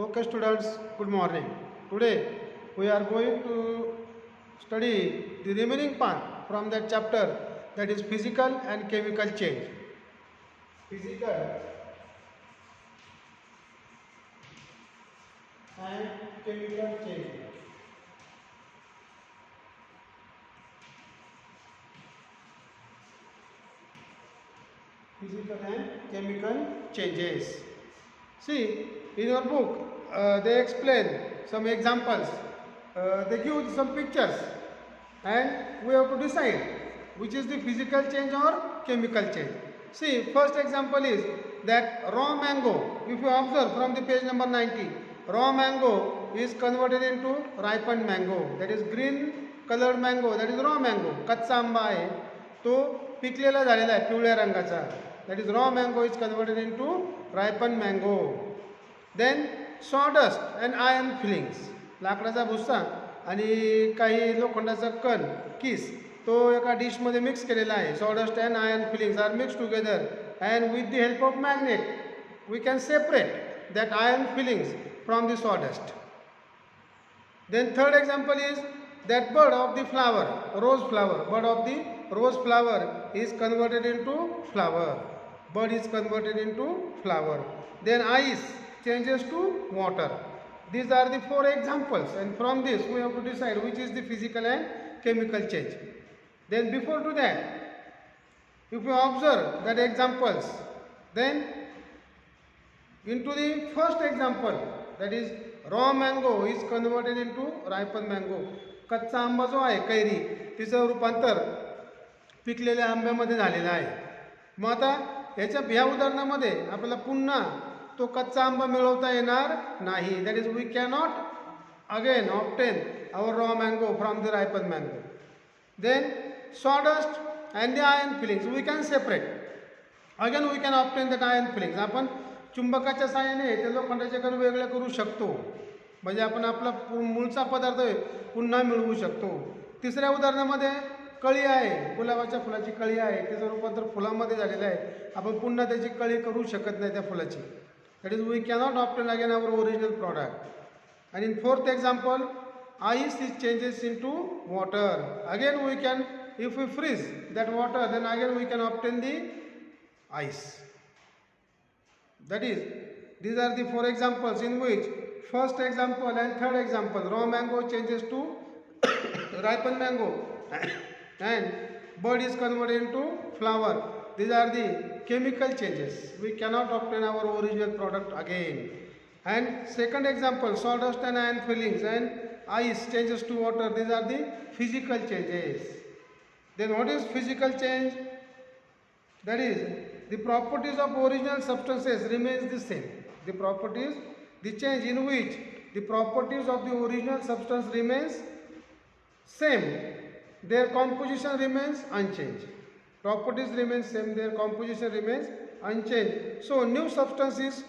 Okay students, good morning. Today we are going to study the remaining part from that chapter, that is physical and chemical change. Physical and chemical change. Physical and chemical changes. See, in your book, they explain some examples. They give some pictures, and we have to decide which is the physical change or chemical change. See, first example is that raw mango. If you observe from the page number 90, raw mango is converted into ripened mango. That is green colored mango. That is raw mango. कच्चा आंबा आहे तो पिकलेला झालेला आहे पिवळ्या रंगाचा. That is raw mango is converted into ripened mango. Then sawdust and iron fillings. लाकडाचा भुस्सा आणि काही लोखंडाचा कण किस तो एका डिशमध्ये मिक्स केलेला आहे. Sawdust and iron fillings are mixed together, and with the help of magnet we can separate that iron fillings from the sawdust. Then third example is that bud of the flower, rose flower. Bud of the rose flower is converted into flower. Bud is converted into flower. Then ice changes to water. These are the four examples, and from this we have to decide which is the physical and chemical change. Then before to that, if you observe that examples, then into the first example, that is raw mango is converted into ripened mango. कच्चा आंबा जो आहे carry तिचं रूपांतर पिकलेल्या आंब्यामध्ये झालेलं आहे. मग आता ह्या उदाहरणामध्ये आपल्याला पुन्हा तो कच्चा आंबा मिळवता येणार नाही. That is we cannot again obtain our raw mango from the ripen mango. Then sawdust and the iron fillings we can separate. Again we can obtain that iron fillings. आपण चुंबकाच्या साहाय्याने ते लोखंडाचे कण वेगळे करू शकतो. म्हणजे आपण आपला मूळचा पदार्थ पुन्हा मिळवू शकतो. तिसऱ्या उदाहरणामध्ये कळी आहे, गुलाबाच्या फुलाची कळी आहे, त्याचं रूपांतर फुलामध्ये झालेलं आहे. आपण पुन्हा त्याची कळी करू शकत नाही त्या फुलाची. That is we cannot obtain again our original product. आणि in fourth example ice is changes into water. Again we can, if we freeze that water, then again we can obtain the ice. That is, these are the four examples in which first example and third example, raw mango changes to ripened mango and bud is converted into flower. These are the chemical changes. We cannot obtain our original product again. And second example, sawdust and iron fillings and ice changes to water. These are the physical changes. Then what is physical change? That is, the properties of original substances remains the same. The properties, the change in which the properties of the original substance remains same, their composition remains unchanged. Properties remain same, their composition remains unchanged. So new substance is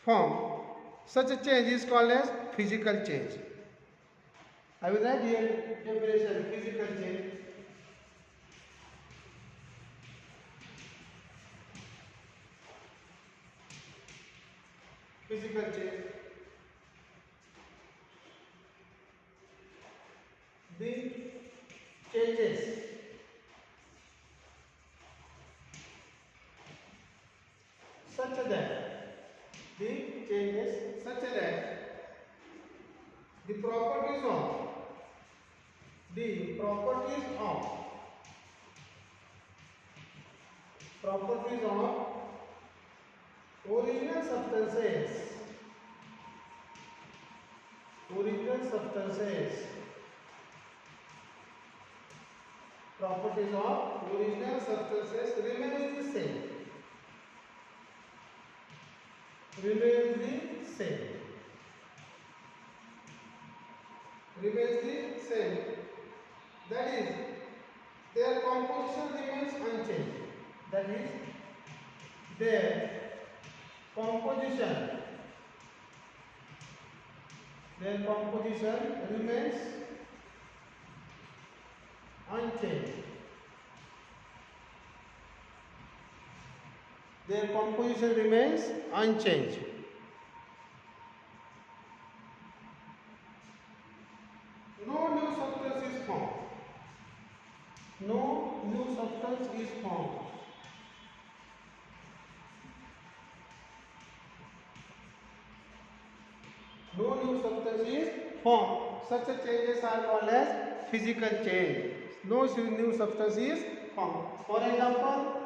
formed. Such a change is called as physical change. I will write here definition: physical change. Physical change. The changes such that the properties of original substances properties of original substances remains the same. Remains the same. That is, their composition remains unchanged. That is, their composition remains unchanged. Their composition remains unchanged. substance is formed. No new substance is formed. Such a changes are called as physical change. No new substance is formed. For example,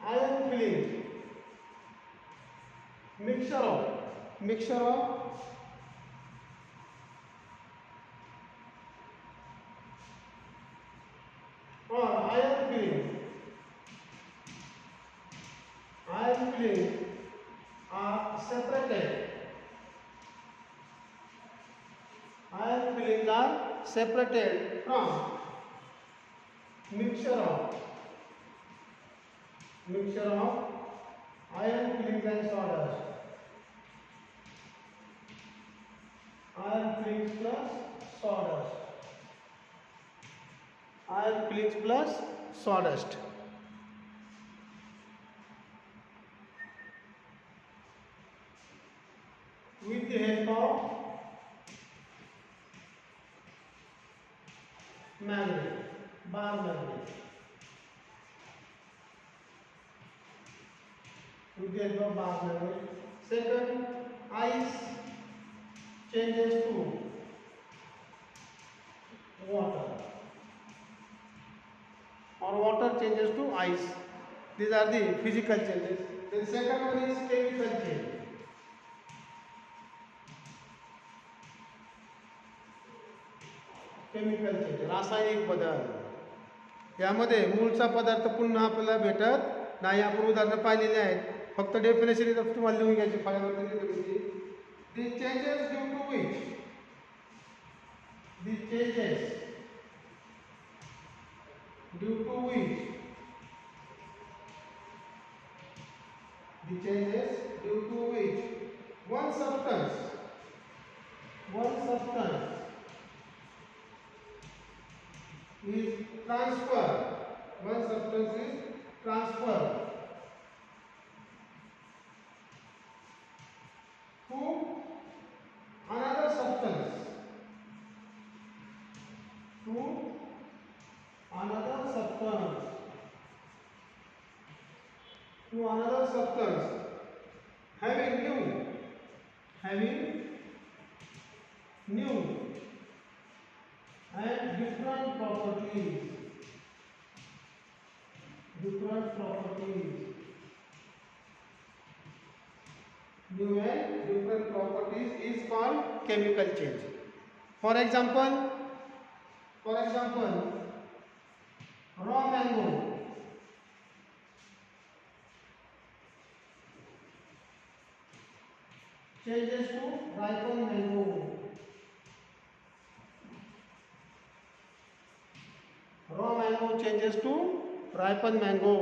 iron filling, mixture of or iron filling are separated. Iron fillings are separated from mixture of iron fillings and sawdust. Iron fillings plus sawdust. Iron fillings plus sawdust. With the help of bar magnet. With the help of bar magnet. Second, ice changes to water, or water changes to ice. These are the physical changes. The second one is chemical change. Chemical change, रासायनिक बदल. यामध्ये मूळचा पदार्थ पुन्हा आपल्याला भेटत नाही. आपण उदाहरणं पाहिलेली आहेत. फक्त डेफिनेशन इथं तुम्हाला लिहून घ्यायची फायलवरती लिहिली. The changes due to which the changes due to which the changes due to which one substance is transferred. One substance is transferred to another substance. Having new and different properties. New and different properties is called chemical change. For example, raw mango changes to ripened mango. Raw mango changes to ripened mango.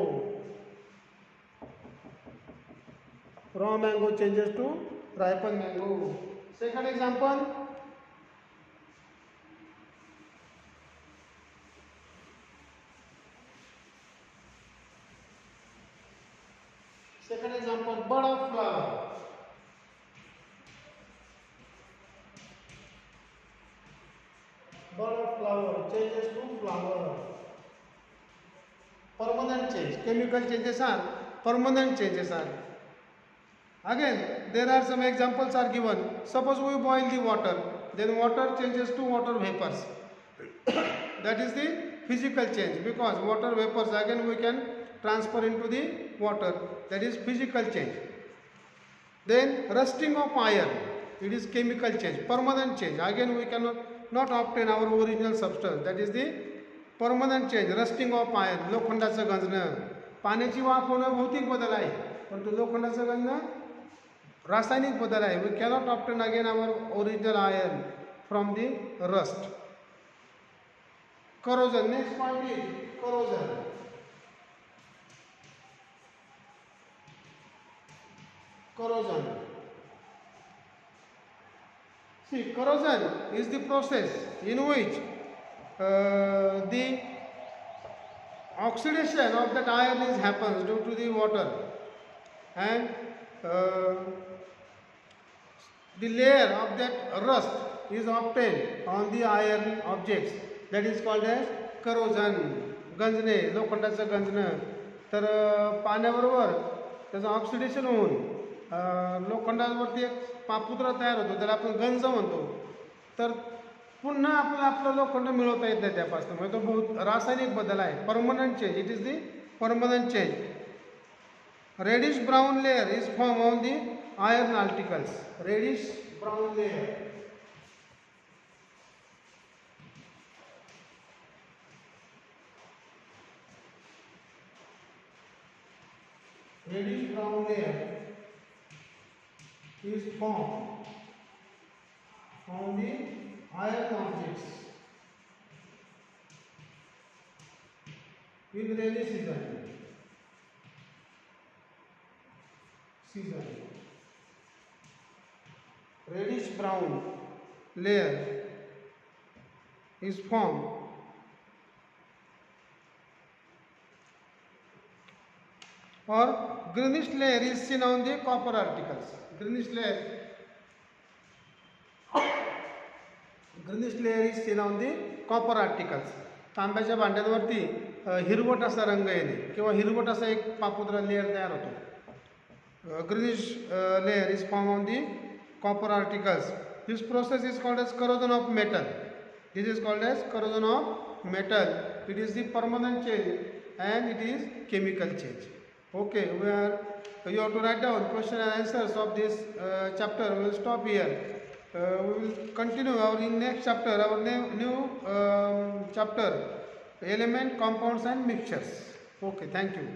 Raw mango changes to ripened mango. Second example, bud of flower. Bud of flower changes to flower. Permanent change. Chemical changes are permanent changes are. Again, there are some examples are given. Suppose we boil the water, then water changes to water vapors. That is the physical change, because water vapors again we can transfer into the water. That is physical change. Then rusting of iron, it is chemical change, permanent change. Again we cannot not obtain our original substance. That is the permanent change. Rusting of iron, लोखंडाचं गंजणं. पाण्याची वाफ होणं भौतिक बदल आहे, परंतु लोखंडाचं गंजणं रासायनिक बदल आहे. We cannot obtain again our original iron from the rust. Corrosion. Next point is corrosion. See, corrosion is the process in which the oxidation of that iron happens due to the water, and the layer of that rust is obtained on the iron objects that is called as corrosion. गंजणे, लोखंडाचं गंजणं. तर पाण्याबरोबर त्याचं oxidation होऊन लोखंडावरती एक पापुद्रा तयार होतो, त्याला आपण गंज म्हणतो. तर पुन्हा आपल्याला आपलं लोखंड मिळवता येत नाही त्यापासून. म्हणजे तो बहुत रासायनिक बदल आहे, permanent change. It is the permanent change. Reddish brown layer is form on the iron articles. Reddish brown layer. Reddish brown layer is formed on the iron objects in rainy season. Reddish brown layer is formed or greenish layer is seen on the copper articles. Greenish layer is seen on the copper articles. तांब्याच्या भांड्यांवरती हिरवट असा रंग येणे किंवा हिरवट असा एक पापुद्रा layer तयार होतो. Greenish layer is formed on the copper articles. This process is called as corrosion of metal. This is called as corrosion of metal. It is the permanent change and it is chemical change. Okay, you have to write down question and answers of this chapter. We will stop here. We will continue in next chapter, our new chapter, element, compounds and mixtures. Okay, thank you.